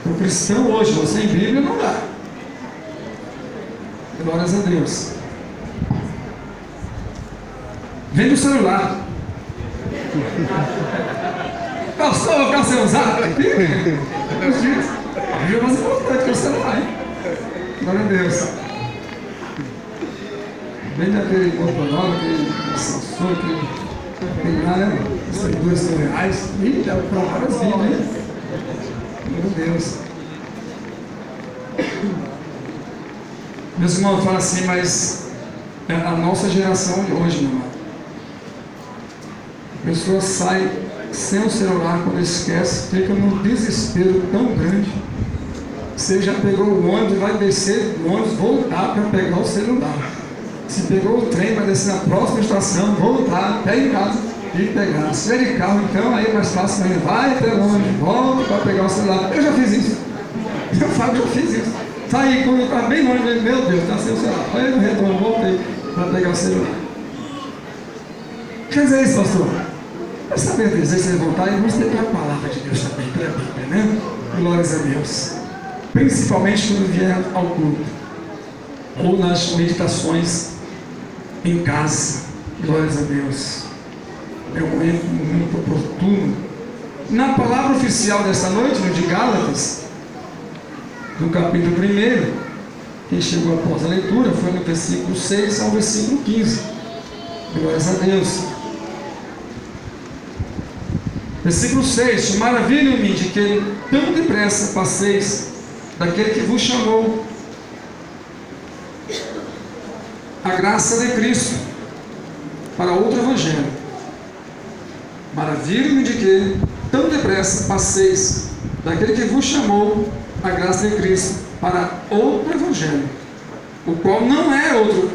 O cristão hoje, você em Bíblia não dá. Glórias a Deus. Vem do celular. Pastor, vou ficar sem usar aqui? É mais importante que o celular, hein? Glória a Deus. Vem daquele Motorola, aquele Samsung, aquele lá, né? R$2.000. Ih, dá para várias vidas, hein? Meu Deus. Meus irmãos falam assim, mas é a nossa geração de hoje, meu irmão. A pessoa sai sem o celular quando esquece, fica num desespero tão grande. Você já pegou o ônibus, vai descer o ônibus, voltar para pegar o celular. Se pegou o trem, vai descer na próxima estação, voltar até em casa e pegar. Se é de carro, então, aí é mais fácil, mas vai até longe, volta para pegar o celular. Eu já fiz isso. Eu falo, já fiz isso. Saí quando eu estava bem longe, meu Deus, está sem o celular. Aí no retorno, voltei para pegar o celular. Quer dizer isso, pastor? É saber dizer, se voltar, e vamos ter a palavra de Deus também, pela Bíblia, né? Glórias a Deus. Principalmente quando vier ao culto, ou nas meditações em casa. Glórias a Deus. É um momento muito oportuno. Na palavra oficial desta noite, no de Gálatas, no capítulo 1, quem chegou após a leitura foi no versículo 6 ao versículo 15. Glórias a Deus. Versículo 6: maravilho-me de que tão depressa passeis daquele que vos chamou a graça de Cristo para outro evangelho. Maravilho-me de que tão depressa passeis daquele que vos chamou a graça de Cristo para outro evangelho, o qual não é outro,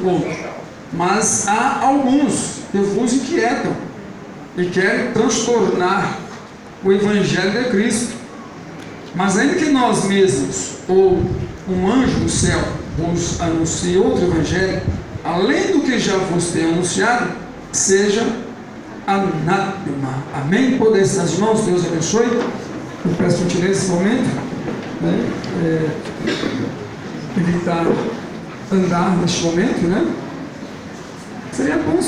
mas há alguns que vos inquietam e querem transtornar o evangelho de Cristo. Mas ainda que nós mesmos ou um anjo do céu vos anuncie outro evangelho, além do que já vos tenho anunciado, seja anátema. Amém? Poder estar nas mãos, Deus abençoe. Eu peço gentileza nesse momento, né? Evitar andar neste momento, né? Seria bom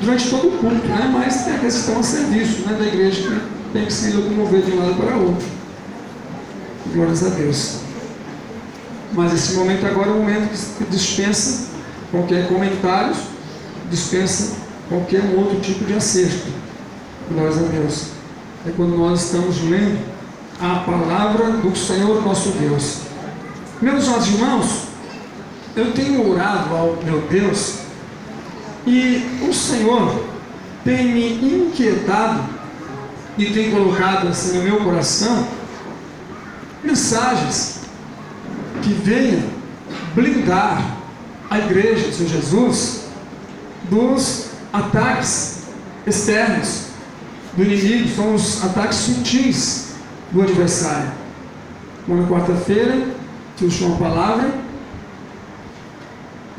durante todo o culto, né? Mas tem a questão a serviço, né, da igreja, que tem que se locomover de um lado para outro. Glórias a Deus. Mas esse momento agora é um momento que dispensa qualquer comentário, dispensa qualquer outro tipo de acerto. Glórias a Deus. É quando nós estamos lendo a palavra do Senhor nosso Deus. Meus irmãos, eu tenho orado ao meu Deus e o Senhor tem me inquietado e tem colocado assim no meu coração mensagens que venham blindar a igreja do Senhor Jesus dos ataques externos do inimigo. São os ataques sutis do adversário. Na quarta-feira, eu chamo a palavra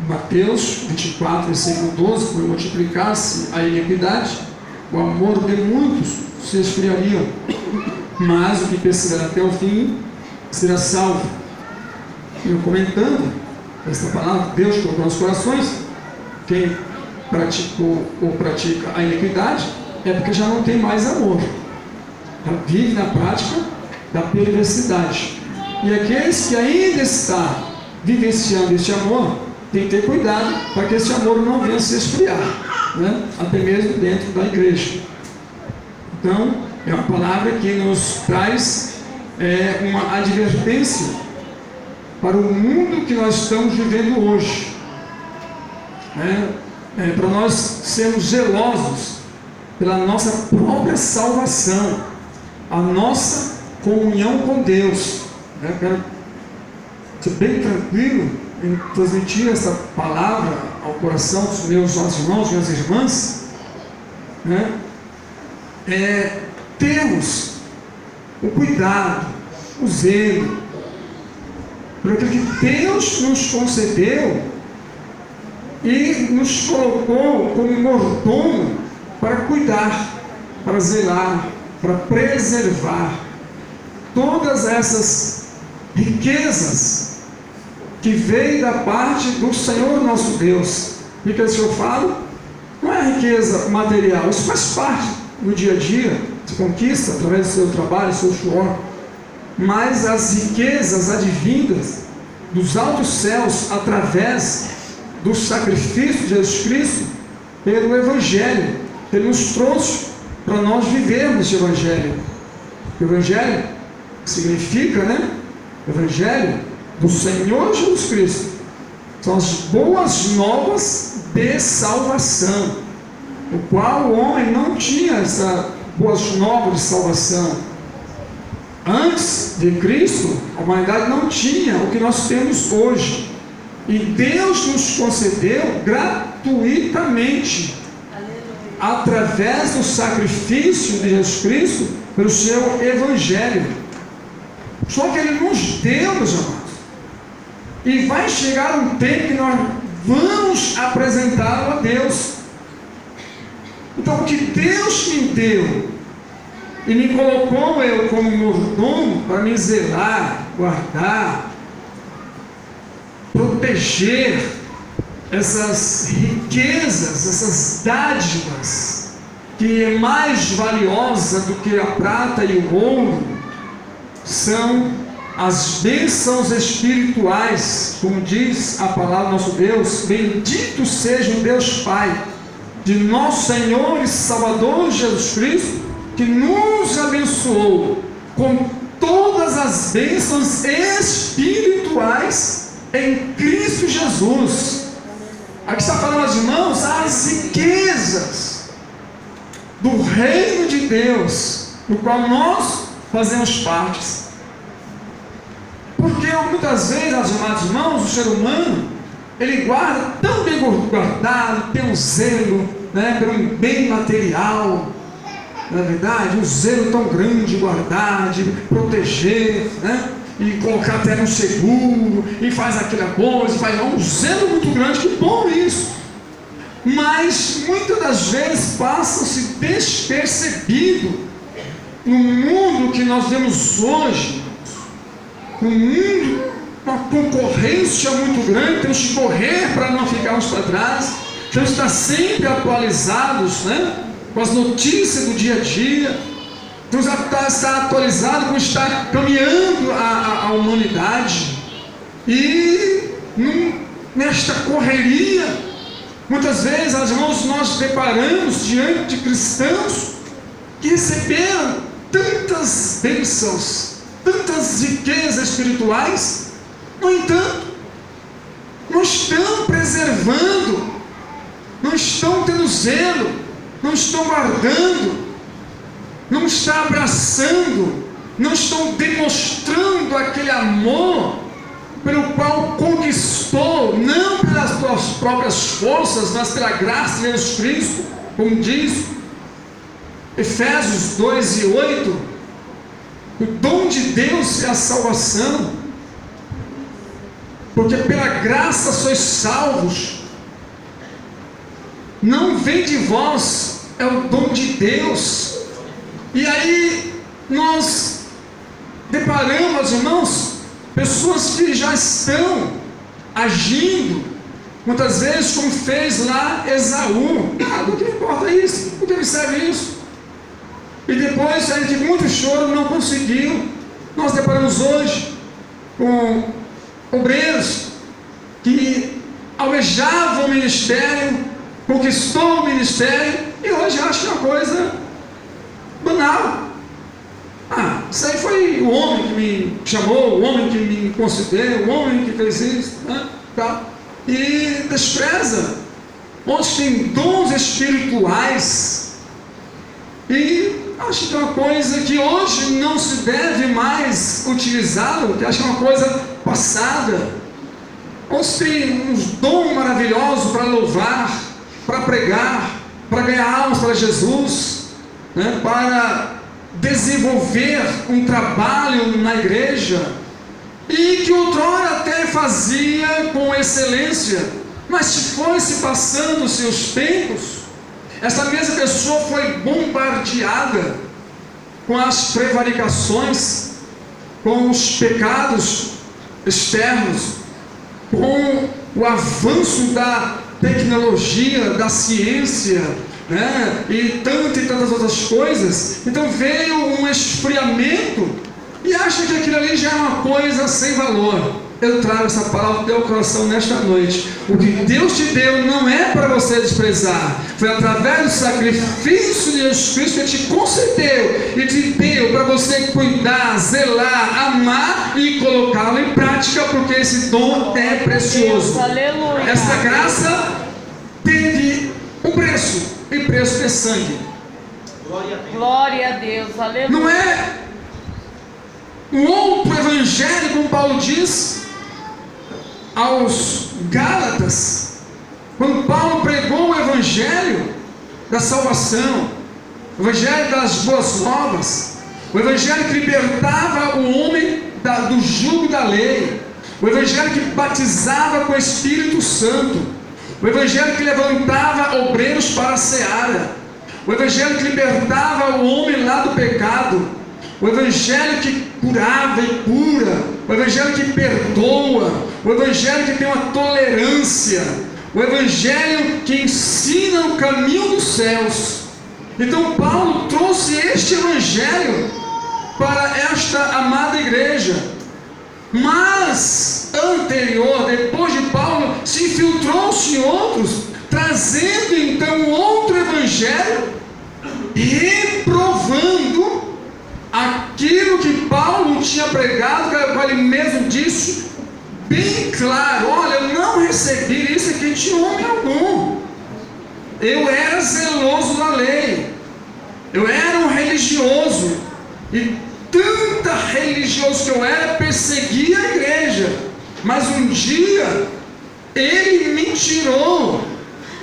Mateus 24, versículo 12: por multiplicar-se a iniquidade, o amor de muitos se esfriaria, mas o que perseverar até o fim será salvo. Eu comentando esta palavra, Deus colocou nos corações: quem praticou ou pratica a iniquidade é porque já não tem mais amor, já vive na prática da perversidade. E aqueles que ainda estão vivenciando este amor, tem que ter cuidado para que esse amor não venha se esfriar, né? Até mesmo dentro da igreja. Então, é uma palavra que nos traz uma advertência para o mundo que nós estamos vivendo hoje, para nós sermos zelosos pela nossa própria salvação, a nossa comunhão com Deus. Eu quero ser bem tranquilo em transmitir essa palavra ao coração dos meus irmãos, minhas irmãs, termos o cuidado, o zelo por aquilo que Deus nos concedeu e nos colocou como mordomo para cuidar, para zelar, para preservar todas essas riquezas que veio da parte do Senhor nosso Deus. Riqueza que eu falo, não é riqueza material, isso faz parte do dia a dia, se conquista através do seu trabalho, do seu suor, mas as riquezas advindas dos altos céus, através do sacrifício de Jesus Cristo, pelo Evangelho. Ele nos trouxe para nós vivermos esse Evangelho. O Evangelho significa, Evangelho do Senhor Jesus Cristo. São as boas novas de salvação, o qual o homem não tinha essa boas novas de salvação. Antes de Cristo, a humanidade não tinha o que nós temos hoje. E Deus nos concedeu gratuitamente, através do sacrifício de Jesus Cristo, pelo seu Evangelho. Só que Ele nos deu, meus amados. E vai chegar um tempo que nós vamos apresentá-lo a Deus. Então, o que Deus me deu e me colocou eu como mordomo para me zelar, guardar, proteger essas riquezas, essas dádivas, que é mais valiosa do que a prata e o ouro, são as bênçãos espirituais, como diz a palavra do nosso Deus. Bendito seja o Deus Pai de nosso Senhor e Salvador Jesus Cristo, que nos abençoou com todas as bênçãos espirituais em Cristo Jesus. Aqui está falando, aos irmãos, as riquezas do reino de Deus, no qual nós fazemos parte. Porque muitas vezes, amados irmãos, o ser humano, ele guarda tão bem guardado, tem um zelo, pelo bem material, não é verdade? Um zelo tão grande de guardar, de proteger, e colocar até no seguro, e faz aquela coisa, faz um zelo muito grande. Que bom isso! Mas muitas das vezes passa-se despercebido no mundo que nós vemos hoje, um mundo, uma concorrência muito grande. Temos que correr para não ficarmos para trás, temos que estar sempre atualizados, com as notícias do dia a dia. Temos que estar atualizados com estar caminhando a humanidade. E nesta correria, muitas vezes, irmãos, nós deparamos diante de cristãos que receberam tantas bênçãos, tantas riquezas espirituais, no entanto, não estão preservando, não estão tendo zelo, não estão guardando, não estão abraçando, não estão demonstrando aquele amor pelo qual conquistou, não pelas suas próprias forças, mas pela graça de Jesus Cristo, como diz Efésios 2:8, o dom de Deus é a salvação, porque pela graça sois salvos, não vem de vós, é o dom de Deus. E aí nós deparamos, irmãos, pessoas que já estão agindo, muitas vezes como fez lá Esaú. Do que importa isso? O que me serve isso? E depois, de muito choro, não conseguiu. Nós deparamos hoje com obreiros que almejavam o ministério, conquistou o ministério, e hoje acho que é uma coisa banal. Isso aí foi o homem que me chamou, o homem que me concedeu, o homem que fez isso, e despreza onde tem dons espirituais. E acho que é uma coisa que hoje não se deve mais utilizá-lo, que acho que é uma coisa passada. Onde tem uns dons maravilhosos para louvar, para pregar, para ganhar almas para Jesus, para desenvolver um trabalho na igreja, e que outrora até fazia com excelência, mas se foi se passando os seus tempos, essa mesma pessoa foi bombardeada com as prevaricações, com os pecados externos, com o avanço da tecnologia, da ciência, né? E tantas outras coisas. Então veio um esfriamento e acha que aquilo ali já é uma coisa sem valor. Eu trago essa palavra do teu coração nesta noite. O que Deus te deu não é para você desprezar. Foi através do sacrifício de Jesus Cristo que Ele te concedeu e te deu para você cuidar, zelar, amar e colocá-lo em prática, porque esse dom é precioso. Aleluia. Esta graça teve um preço, e preço é sangue. Glória a Deus. Aleluia. Não é um outro evangelho, como Paulo diz aos Gálatas, quando Paulo pregou o evangelho da salvação, o evangelho das boas novas, o evangelho que libertava o homem do jugo da lei, o evangelho que batizava com o Espírito Santo, o evangelho que levantava obreiros para a seara, o evangelho que libertava o homem lá do pecado, o evangelho que curava e cura, o evangelho que perdoa, o evangelho que tem uma tolerância, o evangelho que ensina o caminho dos céus. Então Paulo trouxe este evangelho para esta amada igreja. Mas depois de Paulo, se infiltrou-se em outros, trazendo então outro evangelho, reprovando aquilo que Paulo tinha pregado, que ele mesmo disse bem claro: olha, eu não recebi isso aqui de homem algum. Eu era zeloso da lei, eu era um religioso, e tanta religioso que eu era, perseguia a igreja. Mas um dia Ele me tirou,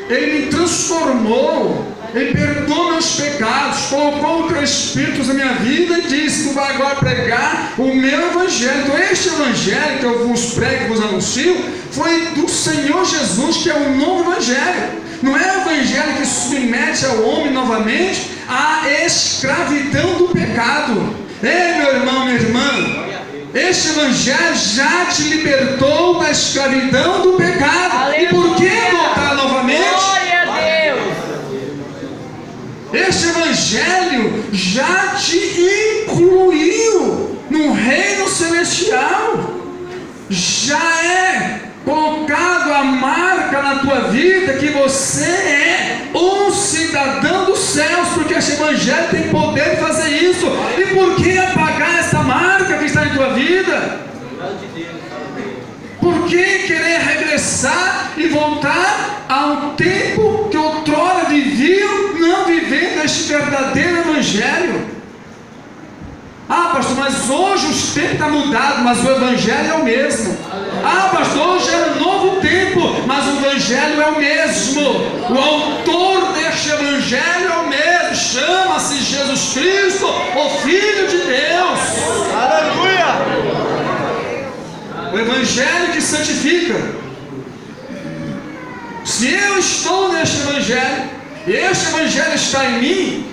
Ele me transformou, Ele perdoou meus pecados, colocou o teu Espírito na minha vida e disse: tu vai agora pregar o meu evangelho. Então este evangelho que eu vos prego e vos anuncio foi do Senhor Jesus, que é o novo evangelho. Não é o evangelho que submete ao homem novamente à escravidão do pecado. Ei, meu irmão, minha irmã, este evangelho já te libertou da escravidão do pecado. Aleluia. E por que voltar novamente? Glória a Deus. Este evangelho já te incluiu no reino celestial. Já é colocado a marca na tua vida que você é um cidadão dos céus, porque este evangelho tem poder de fazer isso. E por que apagar essa marca que está em tua vida? Por que querer regressar e voltar ao tempo que outrora viviam, não vivendo este verdadeiro evangelho? Ah, pastor, mas hoje o tempo está mudado, mas o evangelho é o mesmo. Ah, pastor, hoje é um novo tempo, mas o evangelho é o mesmo. O autor deste evangelho é o mesmo. Chama-se Jesus Cristo, o Filho de Deus. Aleluia! O evangelho que santifica. Se eu estou neste evangelho, e este evangelho está em mim,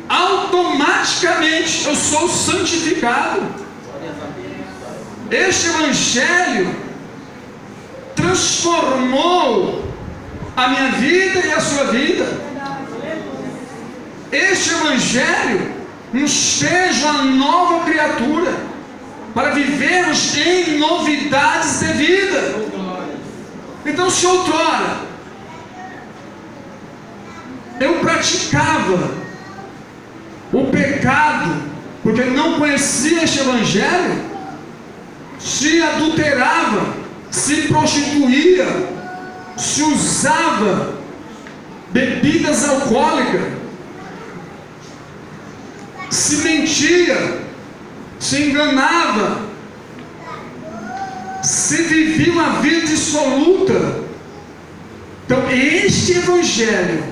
automaticamente eu sou santificado. Este evangelho transformou a minha vida e a sua vida. Este evangelho nos fez uma nova criatura, para vivermos em novidades de vida. Então, se outrora eu praticava o pecado, porque não conhecia este evangelho, se adulterava, se prostituía, se usava bebidas alcoólicas, se mentia, se enganava, se vivia uma vida dissoluta. Então este evangelho,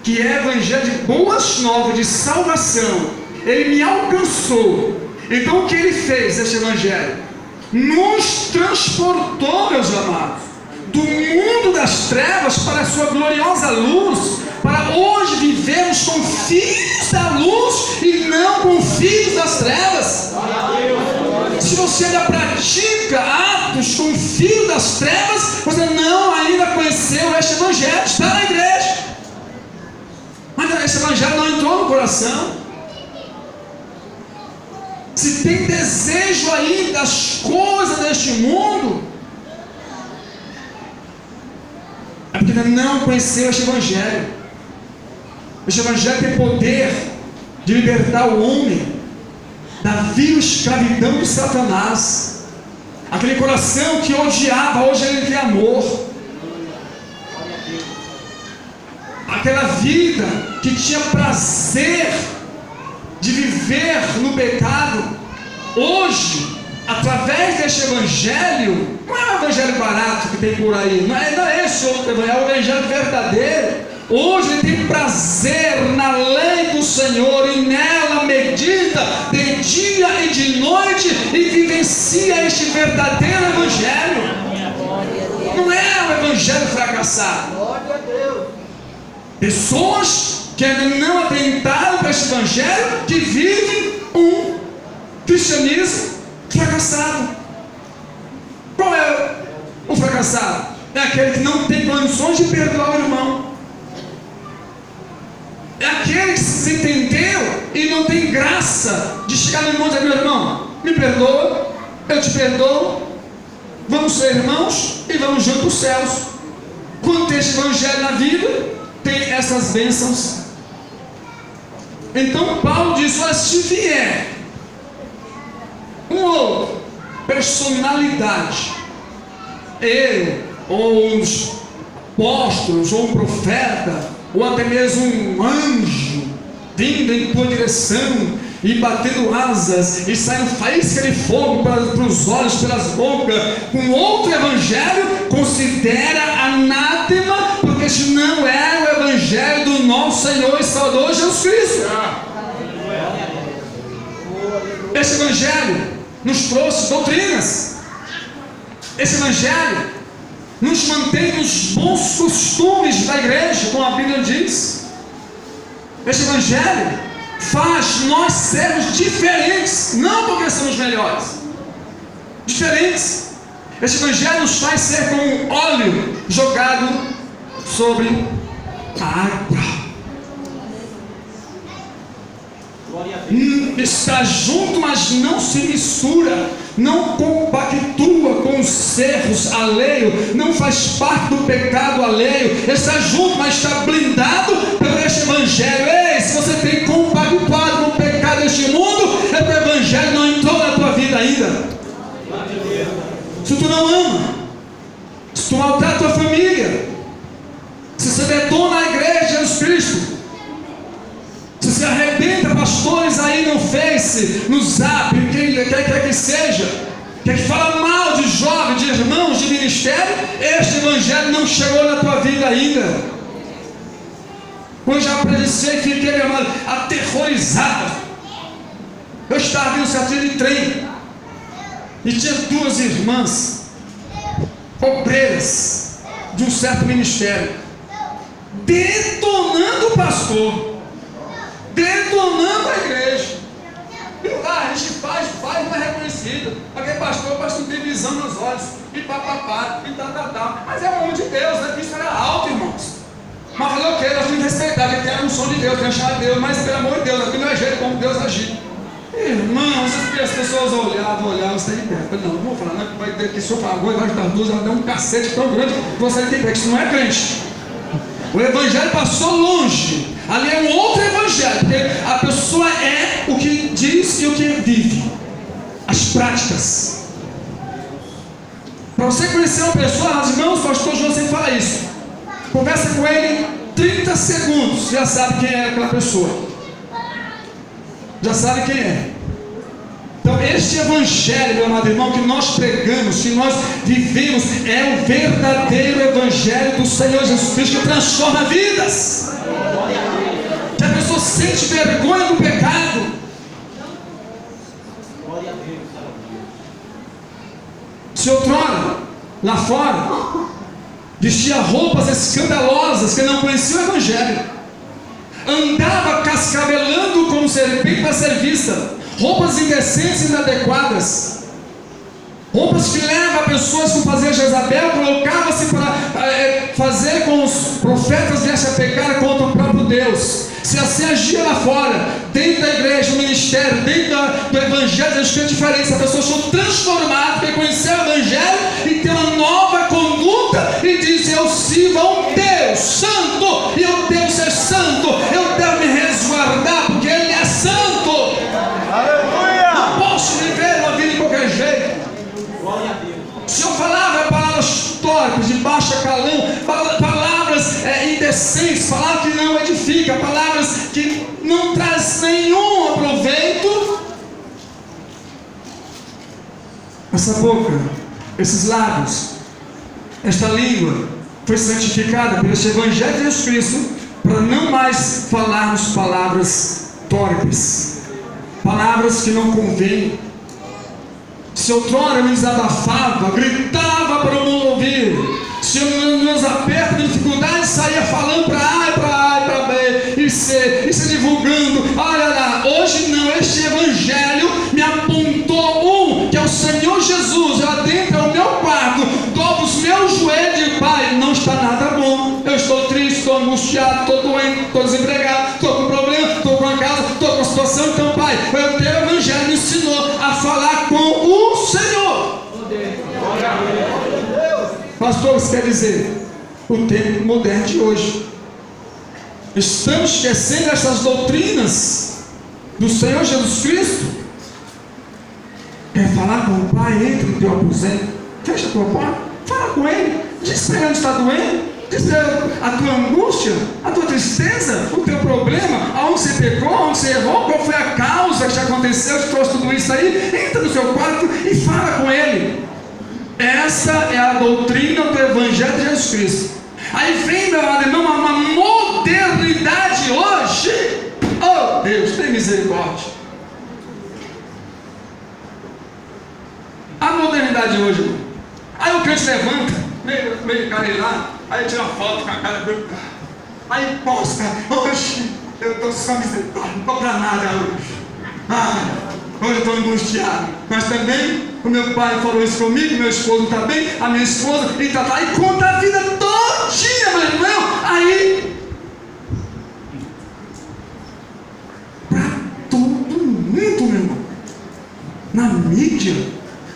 que é evangelho de boas novas, de salvação, ele me alcançou. Então o que ele fez, este evangelho? Nos transportou, meus amados, do mundo das trevas para a sua gloriosa luz, para hoje vivermos com filhos da luz e não com filhos das trevas. Se você ainda pratica atos com filho das trevas, você não ainda conheceu este evangelho, está na igreja, mas esse evangelho não entrou no coração. Se tem desejo aí das coisas deste mundo, é porque ainda não conheceu este evangelho. Este evangelho tem poder de libertar o homem da vil escravidão de Satanás. Aquele coração que odiava, hoje ele tem amor. Aquela vida que tinha prazer de viver no pecado, hoje, através deste evangelho, não é um evangelho barato que tem por aí, não é esse outro evangelho, é o evangelho verdadeiro. Hoje ele tem prazer na lei do Senhor e nela medita de dia e de noite e vivencia este verdadeiro evangelho. Não é um evangelho fracassado. Pessoas que ainda não atentaram para este evangelho, que vivem um cristianismo fracassado. Qual é o fracassado? É aquele que não tem condições de perdoar o irmão. É aquele que se entendeu e não tem graça de chegar no irmão e dizer: meu irmão, me perdoa, eu te perdoo, vamos ser irmãos e vamos juntos para os céus. Quando tem este evangelho na vida, tem essas bênçãos. Então Paulo diz: olha, se vier um outro, personalidade, ele, ou uns apóstolos, ou um profeta, ou até mesmo um anjo vindo em tua direção e batendo asas e saindo faísca de fogo para os olhos, pelas bocas, com outro evangelho, considera anátema, porque este não é o evangelho do nosso Senhor e Salvador Jesus Cristo. Este evangelho nos trouxe doutrinas. Esse evangelho nos mantém nos bons costumes da igreja, como a Bíblia diz. Este evangelho faz nós sermos diferentes, não porque somos melhores, diferentes. Este evangelho nos faz ser como um óleo jogado sobre a água. Está junto, mas não se mistura, não compactua com os erros alheios, não faz parte do pecado alheio. Está junto, mas está blindado por este evangelho. Ei, se você tem compactuado com o pecado deste mundo, é porque o evangelho não entrou na tua vida ainda. Se tu não ama, se tu maltrata a tua família, se você detona a igreja de Jesus Cristo, se você arrebenta pastores aí no Face, no Zap, quem quer que seja, que fala mal de jovens, de irmãos, de ministério, este evangelho não chegou na tua vida ainda. Quando já presenciei, fiquei, meu amado, aterrorizado. Eu estava vindo certo dia de trem e tinha duas irmãs obreiras de um certo ministério detonando o pastor, detonando a igreja. A gente faz, não é reconhecido. Aquele pastor tem visão nos olhos, e papapá, e tal. Mas é o nome de Deus, né? Isso era alto, irmãos. Mas falou o quê? Nós temos que respeitar, que tem a unção de Deus, tem a chave de Deus, mas pelo amor de Deus, aqui não é jeito como Deus agir. Irmãos, as pessoas olhavam, você de pé. Não vou falar, não, vai ter que sofrer agora, vai das duas, ela deu um cacete tão grande que você de pé, que isso não é crente. O evangelho passou longe. Ali é um outro evangelho, porque a pessoa é o que diz e o que vive, as práticas. Para você conhecer uma pessoa, os irmãos, o pastor João sempre fala isso. Conversa com ele 30 segundos, já sabe quem é aquela pessoa, já sabe quem é. Então este evangelho, meu amado irmão, que nós pregamos, que nós vivemos, é o verdadeiro evangelho do Senhor Jesus Cristo, que transforma vidas. Que a pessoa sente vergonha do pecado. Se outrora, lá fora, vestia roupas escandalosas, que não conhecia o Evangelho, andava cascabelando como serpente para ser vista, roupas indecentes e inadequadas, roupas que levam pessoas que faziam Jezabel, colocava-se para fazer com os profetas viessem a pecar contra o próprio Deus. Se assim agia lá fora, dentro da igreja, no ministério, dentro do Evangelho, existe a diferença. As pessoas são transformadas, porque conheceram o Evangelho e tem uma nova conduta e dizem: eu sirvo a um Deus santo, e eu devo ser santo, eu devo me resguardar, porque Ele é santo. Aleluia! Não posso viver uma vida de qualquer jeito. Glória a Deus. Se eu falava palavras torpes, de baixa calão, palavras indecentes, palavras que não edificam, palavras que não trazem nenhum proveito, essa boca, esses lábios, esta língua foi santificada pelo Evangelho de Jesus Cristo, para não mais falarmos palavras torpes, palavras que não convêm. Se outrora eu me desabafava, gritava para o mundo ouvir, se eu nos apertos de dificuldade saía falando para A e para B e C, e se divulgando, olha lá, hoje não, este Evangelho me apontou que é o Senhor Jesus. Eu adentro ao meu quarto, dobro os meus joelhos e digo: Pai, não está nada bom, eu estou triste, estou angustiado, estou doente, estou desempregado, estou com problema, estou com a casa, estou com a situação. Então, Pai, o teu Evangelho me ensinou a falar com o Senhor. Pastor, isso quer dizer o tempo moderno de hoje. Estamos esquecendo essas doutrinas do Senhor Jesus Cristo. Quer falar com o Pai? Entra no teu aposento, fecha a tua porta, fala com Ele, diz para Ele onde está doendo, diz para Ele a tua angústia, a tua tristeza, o teu problema, aonde você pecou, aonde você errou, qual foi a causa que te aconteceu, que trouxe tudo isso aí. Entra no seu quarto e fala com Ele. Essa é a doutrina do Evangelho de Jesus Cristo. Aí vem, meu amado irmão, uma modernidade hoje. Oh Deus, tem misericórdia. A modernidade hoje, irmão. Aí o crente levanta, meio carelado, aí tira uma foto com a cara dele, aí posta: hoje eu estou só misericórdia, não estou para nada hoje. Hoje eu estou angustiado, mas também o meu pai falou isso comigo, meu esposo está bem, a minha esposa, e está lá, e conta a vida todinha, meu irmão. Aí, para todo mundo, meu irmão, na mídia,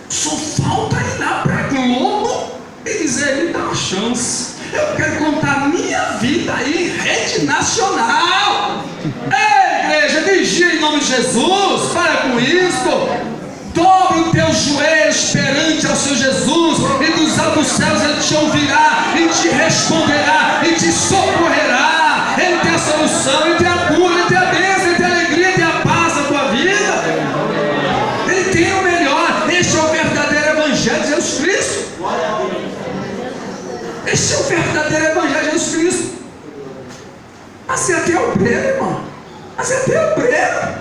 só falta ir lá para a Globo e dizer: me dá uma chance, eu quero contar a minha vida aí em rede nacional. Ei, igreja, vigia em nome de Jesus, para com isso. Dobre os teus joelhos perante ao Senhor Jesus, e dos altos céus Ele te ouvirá, e te responderá, e te socorrerá. Ele tem a solução, Ele tem a cura, Ele tem a bênção, Ele tem a alegria, Ele tem a paz na tua vida. Ele tem o melhor. Este é o verdadeiro Evangelho de Jesus Cristo. Este é o verdadeiro Evangelho de Jesus Cristo. Assim até o obreiro, irmão. Assim até o obreiro.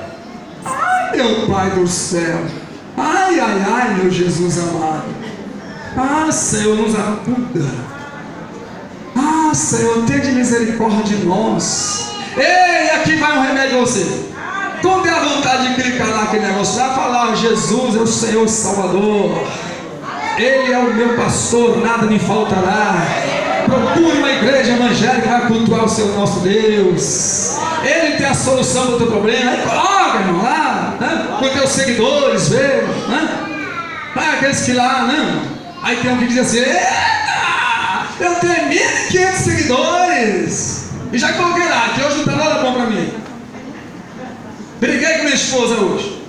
Ai, meu Pai do céu. Ai, ai, ai, meu Jesus amado. Ah, Senhor, nos acuda. Ah, Senhor, tenha de misericórdia de nós. Ei, aqui vai um remédio a você. Quando der a vontade de clicar lá aquele negócio, vai falar: Jesus é o Senhor Salvador, Ele é o meu pastor, nada me faltará. Procure uma igreja evangélica que vai cultuar o seu nosso Deus. Ele tem a solução do teu problema. Aí coloca, irmão, lá, né? Com teus seguidores, vê, né? Vai aqueles que lá, né? Aí tem um que diz assim: eita, eu tenho 1.500 seguidores. E já coloquei lá, que hoje não está nada bom para mim. Briguei com minha esposa hoje.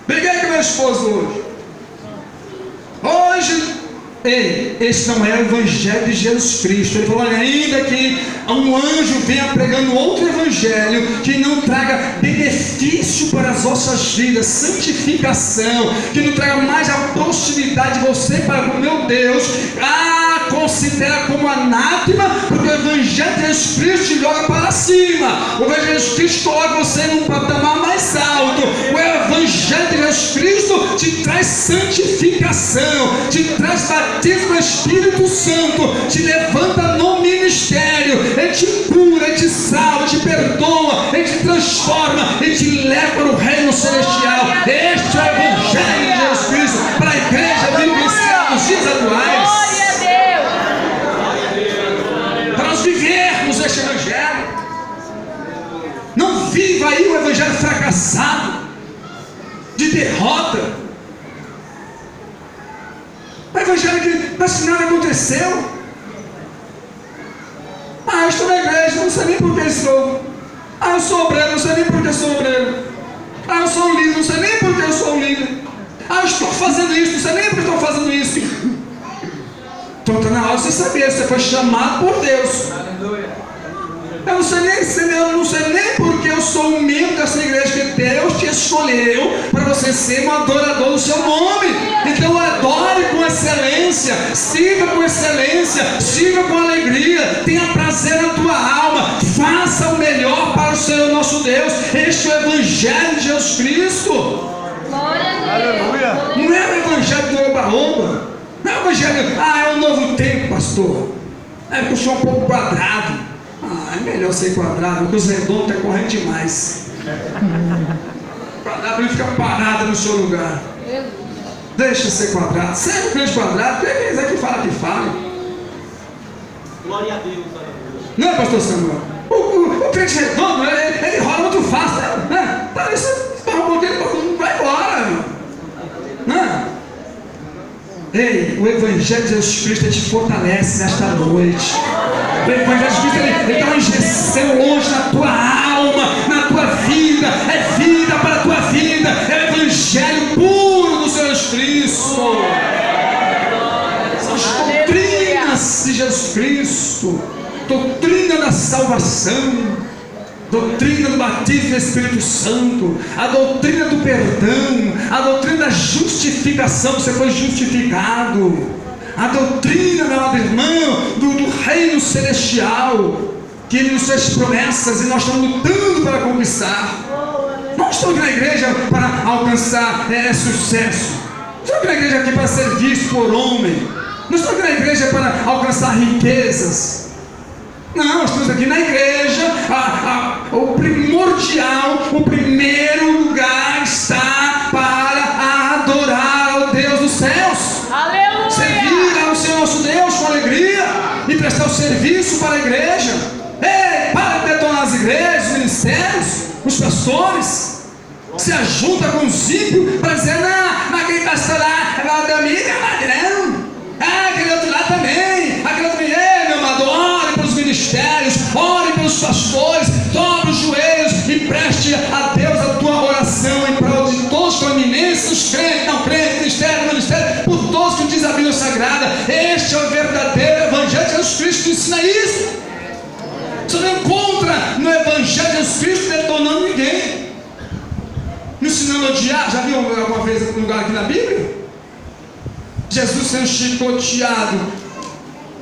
Briguei com minha esposa hoje. Hoje, esse não é o Evangelho de Jesus Cristo. Ele falou: olha, ainda que um anjo venha pregando outro Evangelho que não traga benefício para as vossas vidas, santificação, que não traga mais a proximidade de você para o meu Deus, considera como anátema, porque o Evangelho de Jesus Cristo te joga para cima. O Evangelho de Jesus Cristo coloca você num patamar mais alto. O Evangelho de Jesus Cristo te traz santificação, te traz batismo no Espírito Santo, te levanta no ministério, Ele te cura, Ele te salva, Ele te perdoa, Ele te transforma, Ele te leva para o reino celestial. Este é o Evangelho de Jesus Cristo para a igreja vivenciar nos dias atuais. Para nós vivermos este Evangelho. Não viva aí o Evangelho fracassado, de derrota. O Evangelho que parece que nada aconteceu. Eu estou na igreja, não sei nem por que estou. Eu sou obreiro, não sei nem por que sou obreiro. Eu sou um líder, não sei nem por que eu sou um líder. Eu estou fazendo isso, não sei nem por que estou fazendo isso. Então está na hora de você saber, você foi chamado por Deus. Eu não sei nem porque eu sou um membro dessa igreja, que Deus te escolheu para você ser um adorador do seu nome. Então adore com excelência, sirva com excelência, sirva com alegria, tenha prazer na tua alma, faça o melhor para o Senhor nosso Deus. Este é o Evangelho de Jesus Cristo. Aleluia. Não é o Evangelho do oba-oba, não é o Evangelho, é um novo tempo, pastor, é porque eu sou um pouco quadrado. É melhor ser quadrado, porque os redondos estão correndo demais. Quadrado ele fica parado no seu lugar. Deixa ser quadrado. Seja um crente quadrado, quem quiser que fala, que fale. Glória a Deus. Não é, pastor Samuel? O crente redondo, ele rola muito fácil, né? Tá, isso um pouquinho, vai embora. Não. Ei, o Evangelho de Jesus Cristo te fortalece nesta noite. O Evangelho de Jesus Cristo ele dá uma injeção hoje na tua alma, na tua vida. É vida para a tua vida. É o Evangelho puro do Senhor Jesus Cristo. São as doutrinas de Jesus Cristo, doutrina da salvação, doutrina do batismo do Espírito Santo, a doutrina do perdão, a doutrina da justificação, você foi justificado, a doutrina, meu amado irmão, do reino celestial, que Ele nos fez promessas e nós estamos lutando para conquistar. Não estou aqui na igreja para alcançar sucesso, estou aqui na igreja aqui para ser visto por homem, não estou aqui na igreja para alcançar riquezas. Não, nós estamos aqui na igreja, o primordial, o primeiro lugar está para adorar ao Deus dos céus. Aleluia! Servir ao Senhor nosso Deus com alegria e prestar o serviço para a igreja. Ei, para de detonar as igrejas, os ministérios, os pastores. Se ajunta com os ímpios para dizer, não, aquele pastor lá, é da minha, não. Aquele outro lá também, aquele outro também, meu amado, ore pelos ministérios, ore pelos pastores, dobre os joelhos e preste a Deus a tua oração em prol de todos os eminências, os crentes, não crentes, ministério, por todos que diz a Bíblia Sagrada. Este é o verdadeiro Evangelho de Jesus Cristo que ensina isso. Você não encontra no Evangelho de Jesus Cristo detonando ninguém, me ensinando a odiar. Já viu alguma vez algum lugar aqui na Bíblia? Jesus sendo chicoteado,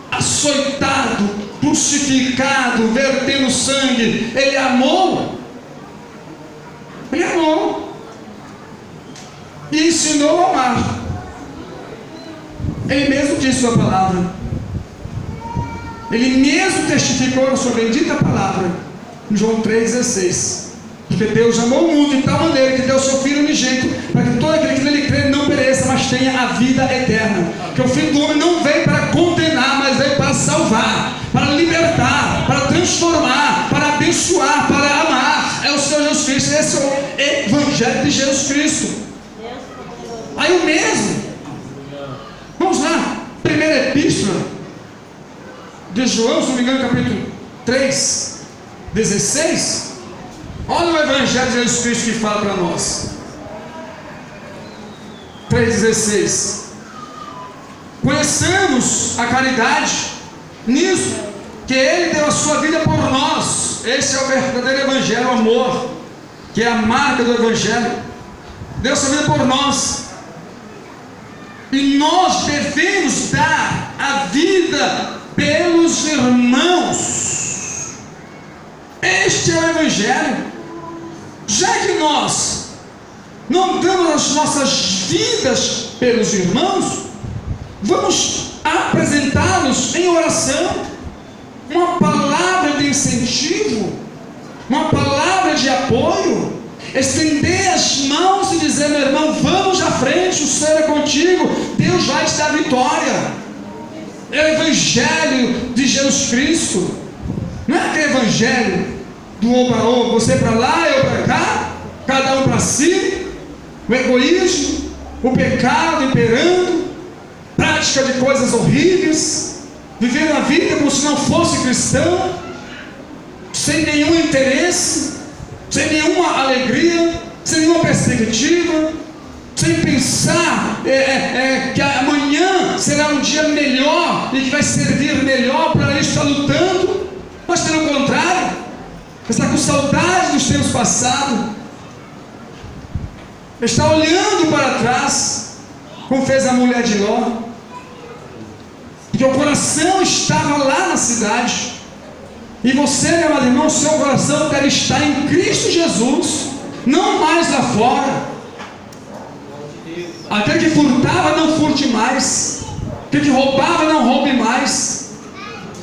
açoitado, crucificado, vertendo sangue, Ele amou. Ele amou e ensinou a amar. Ele mesmo disse sua palavra, Ele mesmo testificou na sua bendita palavra em João 3,16. Porque Deus amou o mundo de tal maneira que deu o seu Filho unigênito, para que todo aquele que nele crê não pereça, mas tenha a vida eterna. Que o Filho do homem não veio para condenar, mas veio para salvar, para libertar, para transformar, para abençoar, para amar. É o Senhor Jesus Cristo. Esse é o Evangelho de Jesus Cristo. Aí o mesmo, vamos lá, primeira epístola de João, se não me engano, capítulo 3, 16. Olha o Evangelho de Jesus Cristo que fala para nós. 3,16. Conheçamos a caridade nisso, que Ele deu a sua vida por nós. Esse é o verdadeiro Evangelho, o amor, que é a marca do Evangelho. Deu a sua vida por nós, e nós devemos dar a vida pelos irmãos. Este é o Evangelho. Já que nós não damos as nossas vidas pelos irmãos, vamos apresentá-los em oração, uma palavra de incentivo, uma palavra de apoio, estender as mãos e dizer: meu irmão, vamos à frente, o Senhor é contigo, Deus vai te dar vitória. É o Evangelho de Jesus Cristo, não é aquele Evangelho do oba-oba, você para lá, eu para cá, cada um para si, o egoísmo, o pecado imperando, prática de coisas horríveis, vivendo a vida como se não fosse cristão, sem nenhum interesse, sem nenhuma alegria, sem nenhuma perspectiva, sem pensar que amanhã será um dia melhor e que vai servir melhor para ele estar lutando, mas pelo contrário, está com saudade dos tempos passados, está olhando para trás, como fez a mulher de Ló, porque o coração estava lá na cidade. E você, meu amado irmão, seu coração deve estar em Cristo Jesus, não mais lá fora. Aquele que furtava, não furte mais. Aquele que roubava, não roube mais.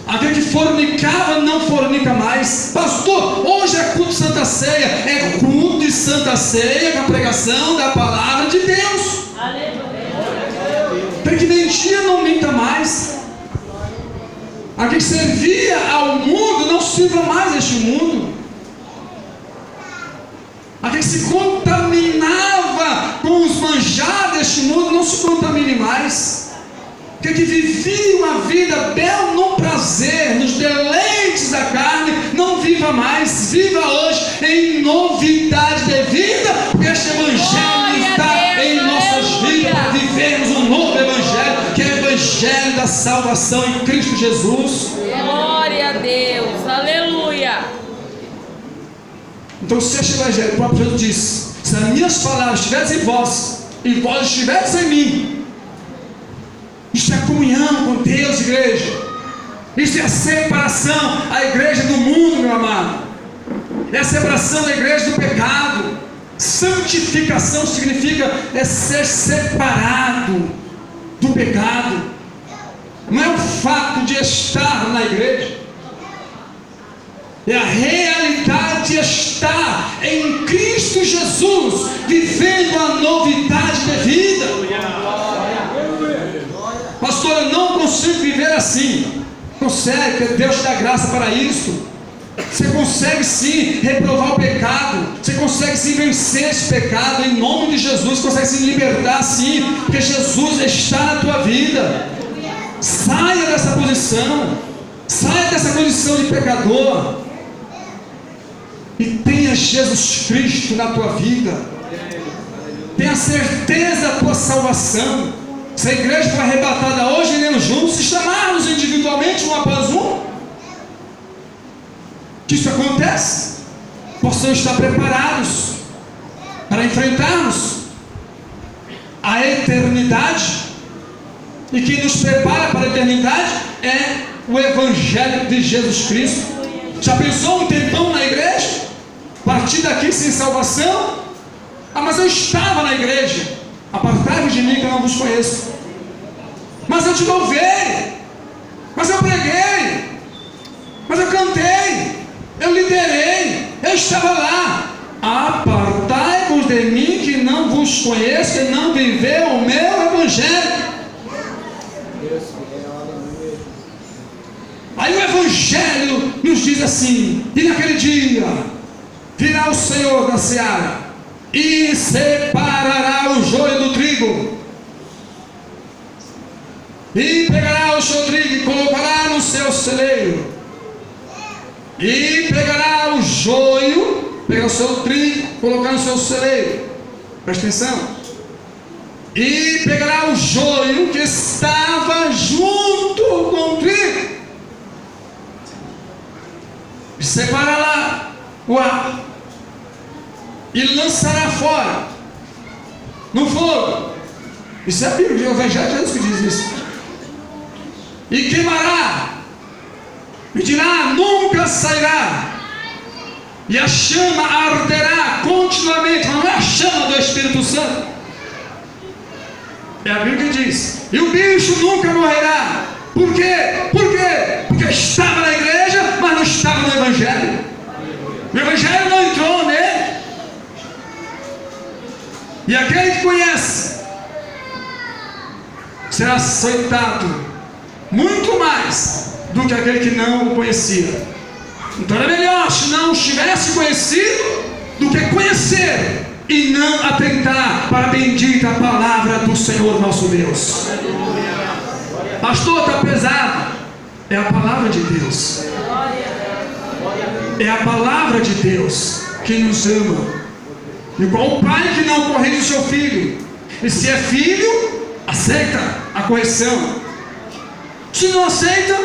Aquele que fornicava, não fornica mais. Pastor, hoje é culto de Santa Ceia. É culto de Santa Ceia com a pregação da palavra de Deus. Aquele que mentia, não minta mais. Aquele que servia ao mundo, não sirva mais este mundo. Aquele que se contaminava com os manjares deste mundo, não se contamine mais. Aquele que vivia uma vida bela no prazer, nos deleites da carne, não viva mais, viva hoje em novidade de vida, porque este Evangelho está em nossas vidas, para vivermos um novo Evangelho, que é o Evangelho da salvação em Cristo Jesus. Glória a Deus, aleluia. Então, se este Evangelho, o próprio Jesus disse: se as minhas palavras estiverem em vós, e vós estiveres em mim, isto é comunhão com Deus, igreja. Isto é a separação, a igreja do mundo, meu amado. É a separação da igreja do pecado. Santificação significa ser separado do pecado. Não é o fato de estar na igreja, é a realidade de estar em Cristo Jesus, vivendo a novidade de vida. Pastor, eu não consigo viver assim. Consegue, Deus te dá graça para isso. Você consegue sim reprovar o pecado, você consegue sim vencer esse pecado em nome de Jesus, você consegue se libertar sim, porque Jesus está na tua vida. Saia dessa posição, saia dessa condição de pecador e tenha Jesus Cristo na tua vida. Tenha certeza da tua salvação. Se a igreja for arrebatada hoje, iremos juntos, se chamarmos individualmente um após um, que isso acontece, possamos estar preparados para enfrentarmos a eternidade. E quem nos prepara para a eternidade é o Evangelho de Jesus Cristo. Já pensou um tempão na igreja? Partir daqui sem salvação? Ah, mas eu estava na igreja. Apartai-vos de mim que eu não vos conheço. Mas eu te louvei, mas eu preguei, mas eu cantei, eu liderei, eu estava lá. Apartai-vos de mim que não vos conheço, que não viveu o meu Evangelho. Aí o Evangelho nos diz assim: e naquele dia virá o Senhor da seara e separará o joio do trigo, e pegará o seu trigo e colocará no seu celeiro, e pegará o joio, pegará o seu trigo, colocará no seu celeiro. Presta atenção. E pegará o joio que estava junto com o trigo, e separará o ar, e lançará fora no fogo. Isso é a Bíblia, o Evangelho de Jesus que diz isso. E queimará, e dirá: nunca sairá. E a chama arderá continuamente, mas não é a chama do Espírito Santo. É a Bíblia que diz: e o bicho nunca morrerá. Por quê? Por quê? Porque estava na igreja, mas não estava no Evangelho. O Evangelho não entrou nele. E aquele que conhece será aceitado muito mais do que aquele que não o conhecia. Então era melhor se não os tivesse conhecido do que conhecer e não atentar para a bendita palavra do Senhor nosso Deus. Pastor, está pesado. É a palavra de Deus. É a palavra de Deus que nos ama. Igual o pai que não corrige o seu filho. E se é filho, aceita a correção. Se não aceita,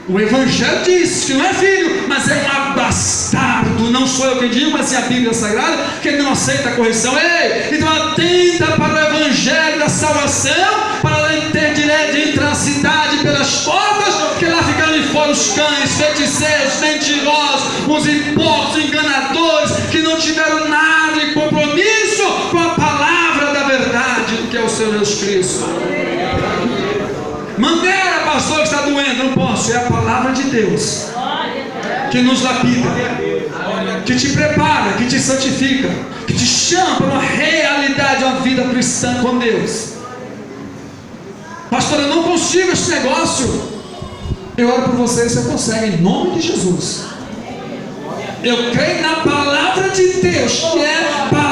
o Evangelho diz que não é filho, mas é um bastardo. Não sou eu que digo, mas é a Bíblia Sagrada, que ele não aceita a correção. Ei, então atenta para o Evangelho da salvação, para ela ter direito de entrar na cidade pelas portas, porque lá ficam de fora os cães, feiticeiros, mentirosos, os hipócritas, enganadores, que não tiveram nada de compromisso com a palavra da verdade, que é o Senhor Jesus Cristo. Maneira, pastor, que está doendo, não posso. É a palavra de Deus que nos lapida, que te prepara, que te santifica, que te chama para uma realidade, uma vida cristã com Deus. Pastor, eu não consigo esse negócio. Eu oro por você e você consegue, em nome de Jesus. Eu creio na palavra de Deus, que é a palavra